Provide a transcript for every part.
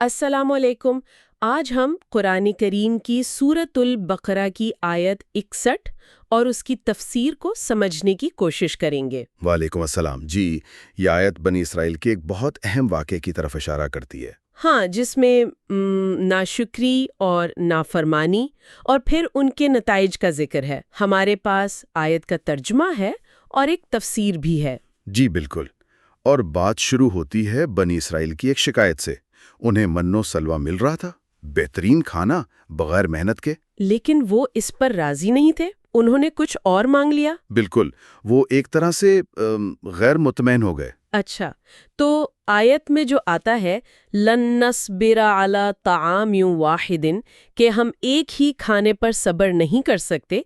السلام علیکم۔ آج ہم قرآن کریم کی سورۃ البقرہ کی آیت 61 اور اس کی تفسیر کو سمجھنے کی کوشش کریں گے۔ وعلیکم السلام جی۔ یہ آیت بنی اسرائیل کے ایک بہت اہم واقعے کی طرف اشارہ کرتی ہے۔ ہاں، جس میں ناشکری اور نافرمانی اور پھر ان کے نتائج کا ذکر ہے۔ ہمارے پاس آیت کا ترجمہ ہے اور ایک تفسیر بھی ہے۔ جی بالکل۔ اور بات شروع ہوتی ہے بنی اسرائیل کی ایک شکایت سے۔ انہیں من و سلوہ مل رہا تھا، بہترین کھانا، بغیر محنت کے۔ لیکن وہ اس پر راضی نہیں تھے، انہوں نے کچھ اور مانگ لیا۔ بالکل، وہ ایک طرح سے غیر مطمئن ہو گئے۔ اچھا، تو آیت میں جو آتا ہے لن نصبر علی طعام واحد کہ ہم ایک ہی کھانے پر صبر نہیں کر سکتے،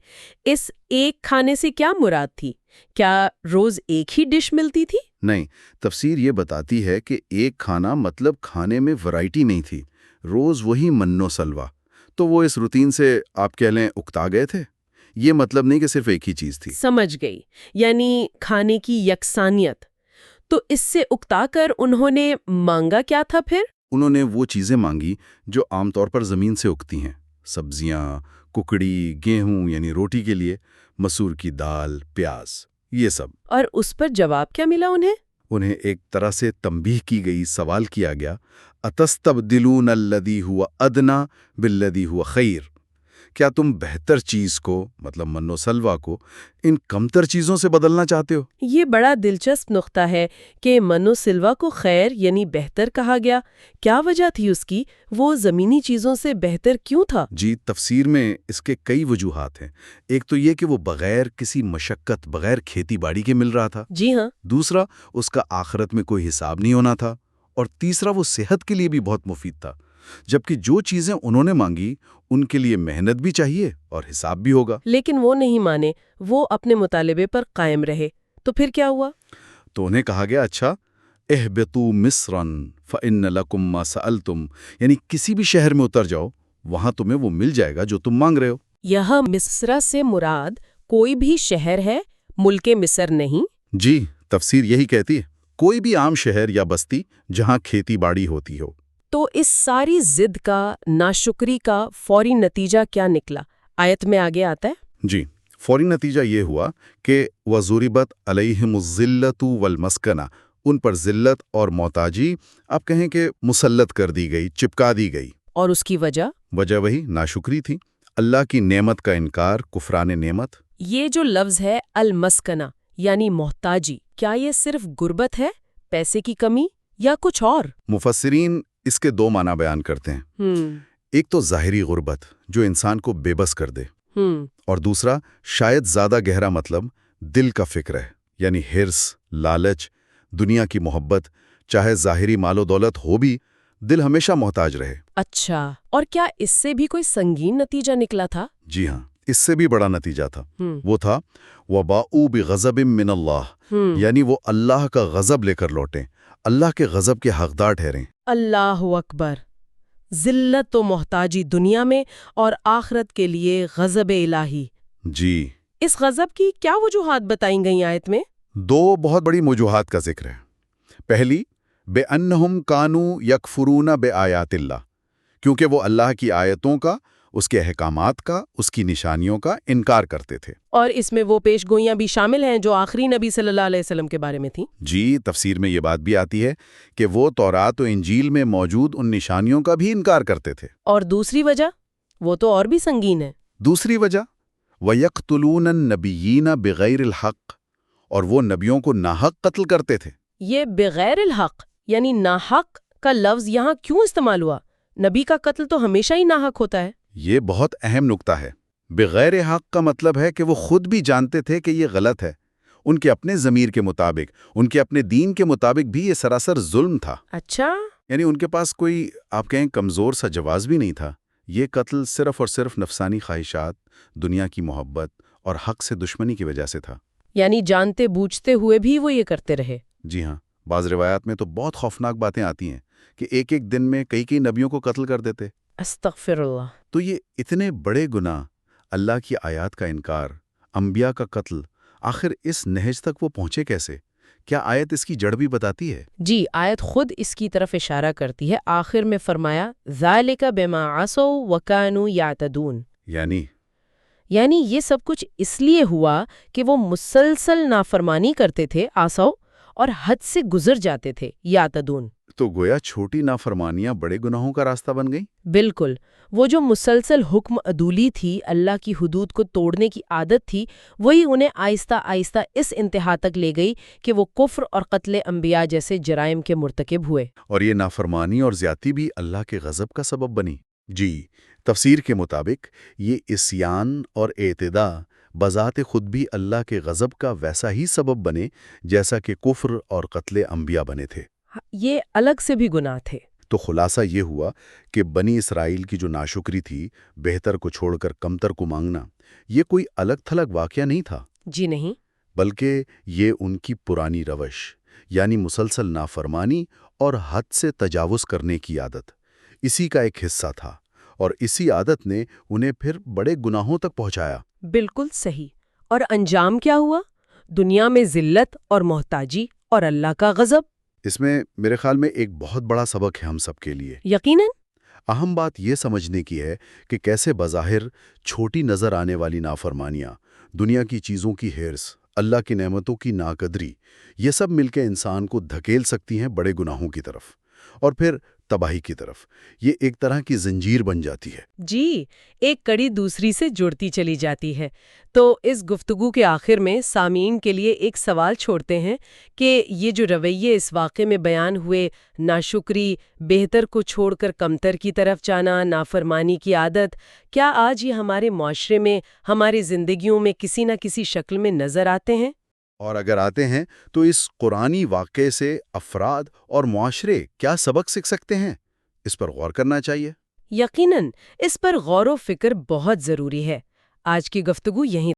اس ایک کھانے سے کیا مراد تھی؟ کیا روز ایک ہی ڈش ملتی تھی؟ نہیں، تفسیر یہ بتاتی ہے کہ ایک کھانا مطلب کھانے میں ورائٹی نہیں تھی، روز وہی من و سلوہ۔ تو وہ اس روٹین سے آپ کہہ لیں اکتا گئے تھے۔ یہ مطلب نہیں کہ صرف ایک ہی چیز تھی۔ سمجھ گئی، یعنی کھانے کی یکسانیت۔ تو اس سے اکتا کر انہوں نے مانگا کیا تھا پھر؟ انہوں نے وہ چیزیں مانگی جو عام طور پر زمین سے اگتی ہیں، سبزیاں، ککڑی، گیہوں یعنی روٹی کے لیے، مسور کی دال، پیاز، یہ سب۔ اور اس پر جواب کیا ملا انہیں؟ انہیں ایک طرح سے تنبیہ کی گئی، سوال کیا گیا، اتستبدلون الذی ہوا ادنی بالذی ہوا خیر، کیا تم بہتر چیز کو مطلب من و سلوہ کو ان کمتر چیزوں سے بدلنا چاہتے ہو؟ یہ بڑا دلچسپ نقطہ ہے کہ من و سلوہ کو خیر یعنی بہتر کہا گیا۔ کیا وجہ تھی اس کی؟ وہ زمینی چیزوں سے بہتر کیوں تھا؟ جی، تفسیر میں اس کے کئی وجوہات ہیں۔ ایک تو یہ کہ وہ بغیر کسی مشقت، بغیر کھیتی باڑی کے مل رہا تھا۔ جی ہاں۔ دوسرا، اس کا آخرت میں کوئی حساب نہیں ہونا تھا۔ اور تیسرا، وہ صحت کے لیے بھی بہت مفید تھا، جبکہ جو چیزیں انہوں نے مانگی ان کے لیے محنت بھی چاہیے اور حساب بھی ہوگا۔ لیکن وہ نہیں مانے، وہ اپنے مطالبے پر قائم رہے۔ تو پھر کیا ہوا؟ تو انہیں کہا گیا، اچھا اہبطوا مصرا فإن لکم ما سألتم، یعنی کسی بھی شہر میں اتر جاؤ، وہاں تمہیں وہ مل جائے گا جو تم مانگ رہے ہو۔ یہاں مصر سے مراد کوئی بھی شہر ہے، ملک مصر نہیں؟ جی، تفسیر یہی کہتی ہے، کوئی بھی عام شہر یا بستی جہاں کھیتی باڑی ہوتی ہو۔ تو اس ساری ضد کا، ناشکری کا فوری نتیجہ کیا نکلا؟ آیت میں آگے آتا ہے۔ جی، فوری نتیجہ یہ ہوا کہ وَضُرِبَتْ عَلَيْهِمُ الذِّلَّةُ وَالْمَسْكَنَةُ، ان پر ذلت اور محتاجی آپ کہیں کہ مسلط کر دی گئی، چپکا دی گئی۔ اور اس کی وجہ وہی ناشکری تھی، اللہ کی نعمت کا انکار، کفران نعمت۔ یہ جو لفظ ہے المسکنہ یعنی محتاجی، کیا یہ صرف غربت ہے، پیسے کی کمی، یا کچھ اور؟ مفسرین اس کے دو معنی بیان کرتے ہیں۔ ایک تو ظاہری غربت جو انسان کو بے بس کر دے، اور دوسرا شاید زیادہ گہرا مطلب دل کا فکر ہے، یعنی حرص، لالچ، دنیا کی محبت، چاہے ظاہری مال و دولت ہو بھی دل ہمیشہ محتاج رہے۔ اچھا، اور کیا اس سے بھی کوئی سنگین نتیجہ نکلا تھا؟ جی ہاں، اس سے بھی بڑا نتیجہ تھا۔ وہ تھا وَبَاءُوا بِغَضَبٍ مِّنَ اللَّهِ، یعنی وہ اللہ کا غضب لے کر لوٹیں، اللہ کے غضب کے حقدار ٹھہریں۔ اللہ اکبر! ذلت و محتاجی دنیا میں اور آخرت کے لیے غضب الہی۔ جی، اس غضب کی کیا وجوہات بتائیں گئی آیت میں؟ دو بہت بڑی وجوہات کا ذکر ہے۔ پہلی، بِأَنَّهُمْ كَانُوا يَكْفُرُونَ بِآيَاتِ اللَّهِ، کیونکہ وہ اللہ کی آیتوں کا، اس کے احکامات کا، اس کی نشانیوں کا انکار کرتے تھے۔ اور اس میں وہ پیش گوئیاں بھی شامل ہیں جو آخری نبی صلی اللہ علیہ وسلم کے بارے میں تھیں؟ جی، تفسیر میں یہ بات بھی آتی ہے کہ وہ تورات و انجیل میں موجود ان نشانیوں کا بھی انکار کرتے تھے۔ اور دوسری وجہ؟ وہ تو اور بھی سنگین ہے۔ دوسری وجہ، وَيَقْتُلُونَ النَّبِيِّينَ بِغَيْرِ الْحَقِّ، اور وہ نبیوں کو ناحق قتل کرتے تھے۔ یہ بغیر الحق یعنی ناحق کا لفظ یہاں کیوں استعمال ہوا؟ نبی کا قتل تو ہمیشہ ہی ناحق ہوتا ہے۔ یہ بہت اہم نکتہ ہے۔ بغیر حق کا مطلب ہے کہ وہ خود بھی جانتے تھے کہ یہ غلط ہے، ان کے اپنے ضمیر کے مطابق، ان کے اپنے دین کے مطابق بھی یہ سراسر ظلم تھا۔ اچھا، یعنی ان کے پاس کوئی آپ کہیں کمزور سا جواز بھی نہیں تھا۔ یہ قتل صرف اور صرف نفسانی خواہشات، دنیا کی محبت اور حق سے دشمنی کی وجہ سے تھا۔ یعنی جانتے بوجھتے ہوئے بھی وہ یہ کرتے رہے۔ جی ہاں، بعض روایات میں تو بہت خوفناک باتیں آتی ہیں کہ ایک ایک دن میں کئی نبیوں کو قتل کر دیتے۔ استغفر اللہ! تو یہ اتنے بڑے گناہ، اللہ کی آیات کا انکار، انبیاء کا قتل، آخر اس نہج تک وہ پہنچے کیسے؟ کیا آیت اس کی جڑ بھی بتاتی ہے؟ جی، آیت خود اس کی طرف اشارہ کرتی ہے۔ آخر میں فرمایا ذالک بما عصوا وکانوا یعتدون، یعنی یہ سب کچھ اس لیے ہوا کہ وہ مسلسل نافرمانی کرتے تھے، عصوا، اور حد سے گزر جاتے تھے، یعتدون۔ تو گویا چھوٹی نافرمانیاں بڑے گناہوں کا راستہ بن گئیں؟ بالکل، وہ جو مسلسل حکم عدولی تھی، اللہ کی حدود کو توڑنے کی عادت تھی، وہی انہیں آہستہ آہستہ اس انتہا تک لے گئی کہ وہ کفر اور قتل انبیاء جیسے جرائم کے مرتکب ہوئے۔ اور یہ نافرمانی اور زیادتی بھی اللہ کے غضب کا سبب بنی؟ جی، تفسیر کے مطابق یہ عصیان اور اعتداء بذات خود بھی اللہ کے غضب کا ویسا ہی سبب بنے جیسا کہ کفر اور قتل انبیاء بنے تھے۔ یہ الگ سے بھی گناہ تھے۔ تو خلاصہ یہ ہوا کہ بنی اسرائیل کی جو ناشکری تھی، بہتر کو چھوڑ کر کمتر کو مانگنا، یہ کوئی الگ تھلگ واقعہ نہیں تھا، جی نہیں، بلکہ یہ ان کی پرانی روش، یعنی مسلسل نافرمانی اور حد سے تجاوز کرنے کی عادت، اسی کا ایک حصہ تھا، اور اسی عادت نے انہیں پھر بڑے گناہوں تک پہنچایا۔ بالکل صحیح۔ اور انجام کیا ہوا؟ دنیا میں ذلت اور محتاجی اور اللہ کا غضب۔ اس میں میرے خیال میں ایک بہت بڑا سبق ہے ہم سب کے لیے۔ یقیناً۔ اہم بات یہ سمجھنے کی ہے کہ کیسے بظاہر چھوٹی نظر آنے والی نافرمانیاں، دنیا کی چیزوں کی ہرس، اللہ کی نعمتوں کی ناقدری، یہ سب مل کے انسان کو دھکیل سکتی ہیں بڑے گناہوں کی طرف، اور پھر تباہی کی طرف۔ یہ ایک طرح کی زنجیر بن جاتی ہے۔ جی، ایک کڑی دوسری سے جڑتی چلی جاتی ہے۔ تو اس گفتگو کے آخر میں سامعین کے لیے ایک سوال چھوڑتے ہیں کہ یہ جو رویے اس واقعے میں بیان ہوئے، ناشکری، بہتر کو چھوڑ کر کمتر کی طرف جانا، نافرمانی کی عادت، کیا آج یہ ہمارے معاشرے میں، ہماری زندگیوں میں کسی نہ کسی شکل میں نظر آتے ہیں؟ اور اگر آتے ہیں تو اس قرآنی واقعے سے افراد اور معاشرے کیا سبق سیکھ سکتے ہیں؟ اس پر غور کرنا چاہیے۔ یقیناً، اس پر غور و فکر بہت ضروری ہے۔ آج کی گفتگو یہیں